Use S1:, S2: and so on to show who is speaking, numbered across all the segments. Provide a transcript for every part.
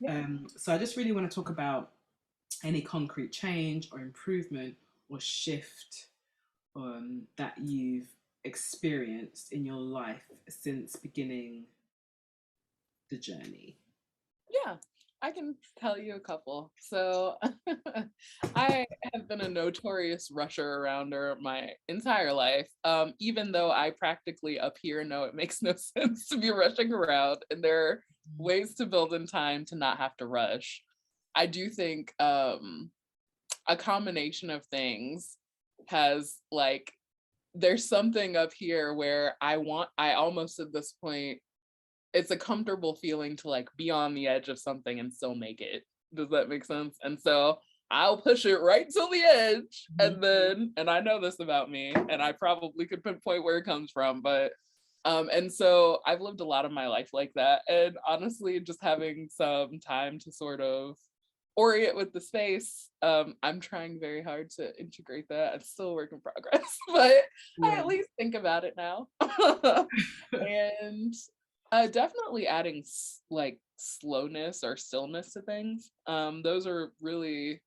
S1: Yeah.
S2: So I just really want to talk about any concrete change or improvement or shift that you've experienced in your life since beginning the journey.
S1: Yeah, I can tell you a couple. So I have been a notorious rusher arounder my entire life. Even though I practically up here know it makes no sense to be rushing around, and there are ways to build in time to not have to rush. I do think a combination of things has like there's something up here where I almost at this point it's a comfortable feeling to like be on the edge of something and still make it. Does that make sense? And so I'll push it right till the edge
S2: Mhm.
S1: and I know this about me and I probably could pinpoint where it comes from, but and so I've lived a lot of my life like that. And honestly, just having some time to sort of orient with the space, I'm trying very hard to integrate that. It's still a work in progress, but I
S2: Yeah.
S1: at least think about it now. And definitely adding like slowness or stillness to things. Those are really,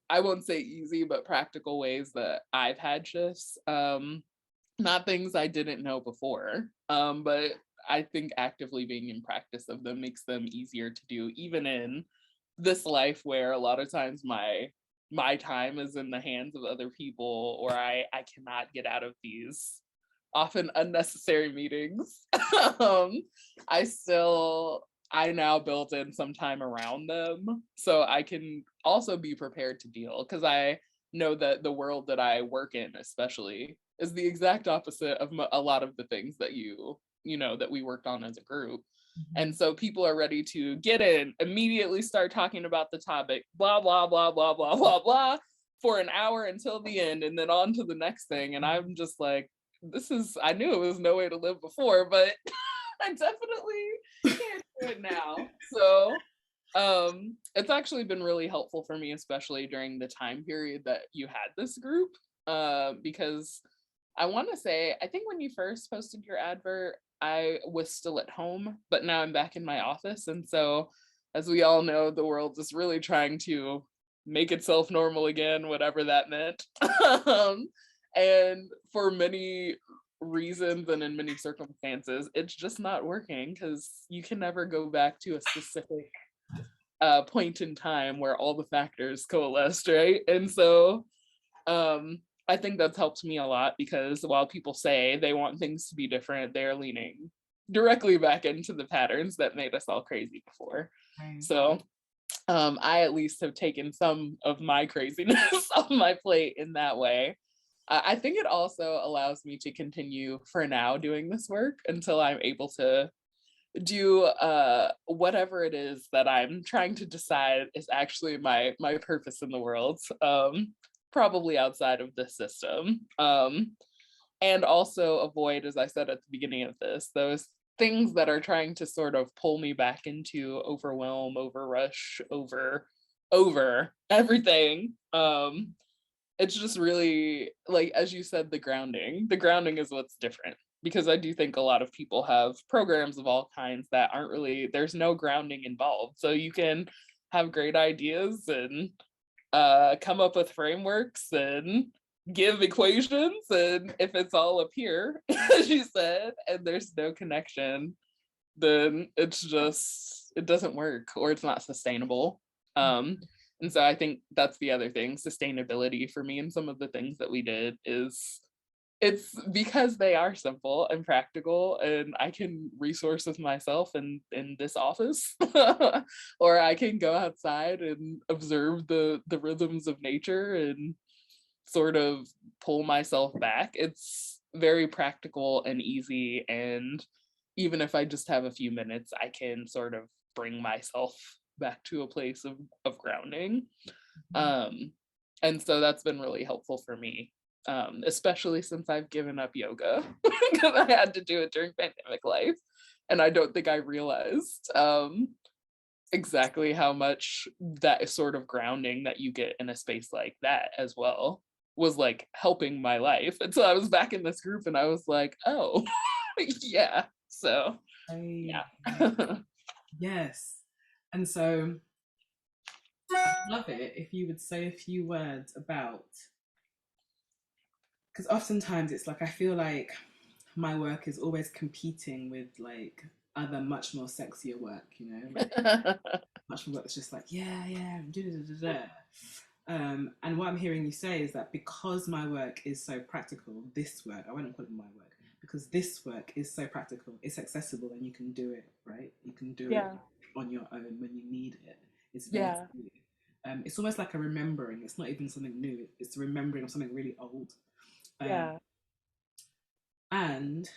S1: I won't say easy, but practical ways that I've had shifts. Not things I didn't know before, but I think actively being in practice of them makes them easier to do, even in this life where a lot of times my time is in the hands of other people, or I cannot get out of these often unnecessary meetings. um, I now built in some time around them so I can also be prepared to deal because I know that the world that I work in, especially, is the exact opposite of a lot of the things that you know that we worked on as a group. And
S2: Mhm.
S1: so people are ready to get in, immediately start talking about the topic, blah, blah, blah, blah, blah, blah, blah, for an hour until the end, and then on to the next thing. And I'm just like, I knew it was no way to live before, but I definitely can't do it now. So it's actually been really helpful for me, especially during the time period that you had this group. Because I want to say, I think when you first posted your advert, I was still at home, but now I'm back in my office. And so, as we all know, the world is really trying to make itself normal again, whatever that meant. um, and for many reasons and in many circumstances, it's just not working because you can never go back to a specific point in time where all the factors coalesced, right? And so I think that's helped me a lot because while people say they want things to be different, they're leaning directly back into the patterns that made us all crazy before.
S2: Right.
S1: So I at least have taken some of my craziness off my plate in that way. I think it also allows me to continue for now doing this work until I'm able to do whatever it is that I'm trying to decide is actually my purpose in the world. Probably outside of this system. And also avoid, as I said at the beginning of this, those things that are trying to sort of pull me back into overwhelm, overrush, over everything. It's just really like as you said, the grounding. The grounding is what's different because I do think a lot of people have programs of all kinds that aren't really there's no grounding involved. So you can have great ideas and come up with frameworks and give equations and if it's all up here as you said and there's no connection then it doesn't work or it's not sustainable. And so I think that's the other thing, sustainability for me and some of the things that we did is it's because they are simple and practical and I can resource with myself in this office or I can go outside and observe the rhythms of nature and sort of pull myself back. It's very practical and easy. And even if I just have a few minutes, I can sort of bring myself back to a place of grounding.
S2: Mhm.
S1: Um, and so that's been really helpful for me, especially since I've given up yoga because I had to do it during pandemic life. And I don't think I realized exactly how much that sort of grounding that you get in a space like that as well was like helping my life. And so I was back in this group and I was like, oh, yeah. So,
S2: Right.
S1: yeah.
S2: Right. Yes. And so I'd love it if you would say a few words about, because oftentimes it's like I feel like my work is always competing with like other much more sexier work, you know, like much more work that's just like, yeah, yeah, da, da, da, da, da. And what I'm hearing you say is that because my work is so practical, this work, I won't call it my work, because this work is so practical, it's accessible and you can do it, right? You can do it
S1: Yeah.
S2: on your own when you need it. It's there
S1: Yeah.
S2: for you. It's almost like a remembering. It's not even something new. It's a remembering of something really old. Um,
S1: Yeah.
S2: and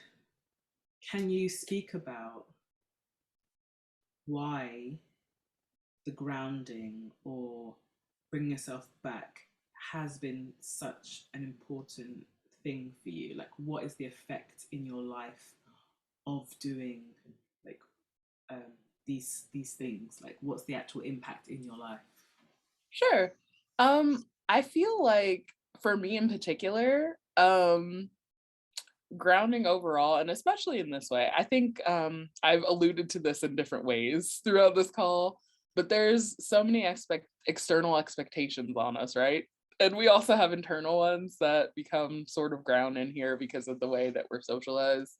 S2: can you speak about why the grounding or bringing yourself back has been such an important thing for you? Like, what is the effect in your life of doing like um, these things? Like, what's the actual impact in your life?
S1: Sure. I feel like for me in particular, grounding overall, and especially in this way, I think I've alluded to this in different ways throughout this call, but there's so many external expectations on us, right? And we also have internal ones that become sort of ground in here because of the way that we're socialized.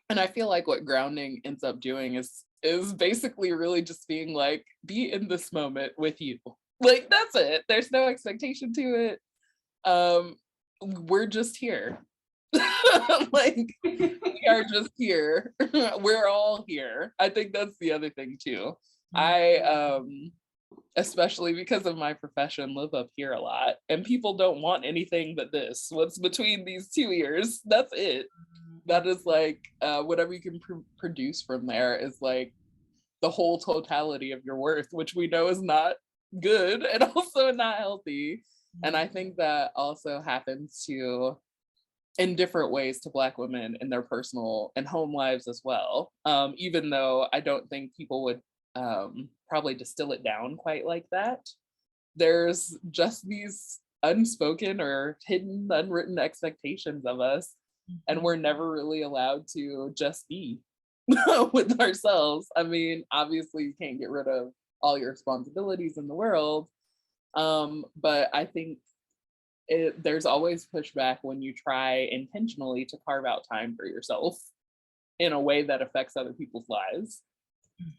S1: And I feel like what grounding ends up doing is basically really just being like, be in this moment with you. Like that's it. There's no expectation to it. We're just here. Like we are just here. We're all here. I think that's the other thing too. I especially because of my profession live up here a lot and people don't want anything but this. What's between these two ears? That's it. That is like whatever you can produce from there is like the whole totality of your worth, which we know is not good and also not healthy. And I think that also happens to in different ways to Black women in their personal and home lives as well. Even though I don't think people would probably distill it down quite like that. There's just these unspoken or hidden, unwritten expectations of us, and we're never really allowed to just be with ourselves. I mean, obviously, you can't get rid of all your responsibilities in the world, but I think there's always pushback when you try intentionally to carve out time for yourself in a way that affects other people's lives.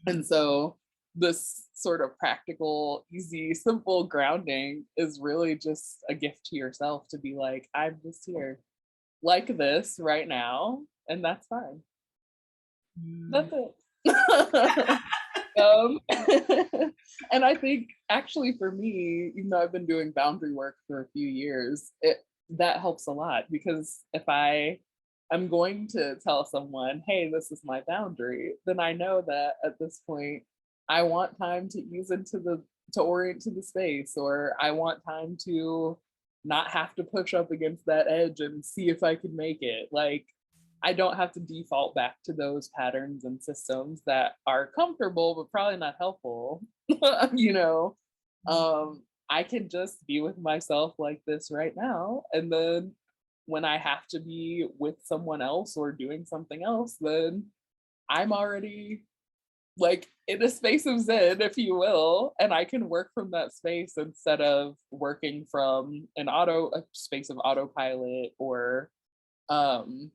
S1: And so this sort of practical, easy, simple grounding is really just a gift to yourself to be like, I'm just here like this right now, and that's fine. That's it. um, and I think actually for me, even though I've been doing boundary work for a few years, that helps a lot because if I'm going to tell someone, hey, this is my boundary, then I know that at this point I want time to ease into to orient to the space, or I want time to not have to push up against that edge and see if I can make it. Like I don't have to default back to those patterns and systems that are comfortable but probably not helpful. you know, I can just be with myself like this right now, and then when I have to be with someone else or doing something else, then I'm already like in a space of zen, if you will, and I can work from that space instead of working from a space of autopilot or um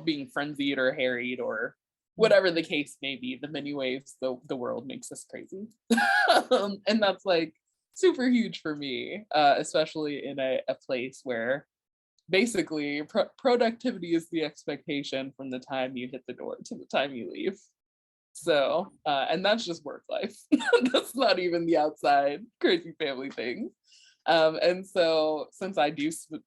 S1: being frenzied or harried or whatever the case may be, the many ways the world makes us crazy. And that's like super huge for me, especially in a place where basically productivity is the expectation from the time you hit the door to the time you leave. So, and that's just work life. That's not even the outside crazy family thing. And so since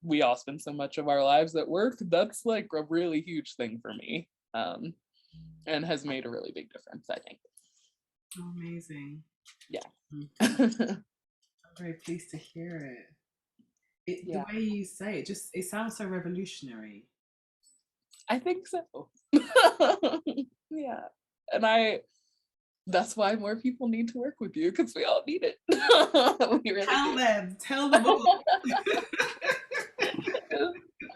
S1: we all spend so much of our lives at work, that's like a really huge thing for me. And has made a really big difference, I think.
S2: Amazing.
S1: Yeah.
S2: I'm very pleased to hear it. The
S1: Yeah,
S2: way you say it, just it sounds so revolutionary.
S1: I think so. Yeah. And that's why more people need to work with you because we all need it. We really
S2: Tell
S1: do.
S2: them, tell them all.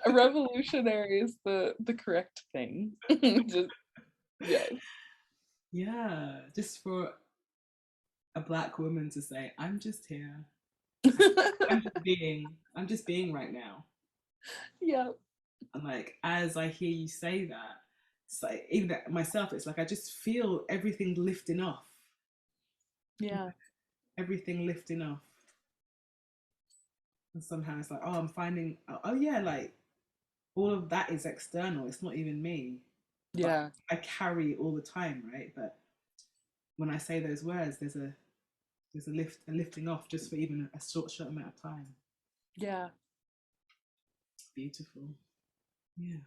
S1: A revolutionary is the correct thing. Just, yeah.
S2: Yeah, just for a Black woman to say, I'm just here. I'm just being right now.
S1: Yeah.
S2: And like as I hear you say that, it's like even myself, it's like I just feel everything lifting off.
S1: Yeah.
S2: Everything lifting off. And somehow it's like, oh, I'm finding, oh yeah, like all of that is external. It's not even me. But
S1: Yeah.
S2: I carry it all the time, right? But when I say those words, there's a lifting off just for even a short amount of time.
S1: Yeah.
S2: Beautiful. Yeah.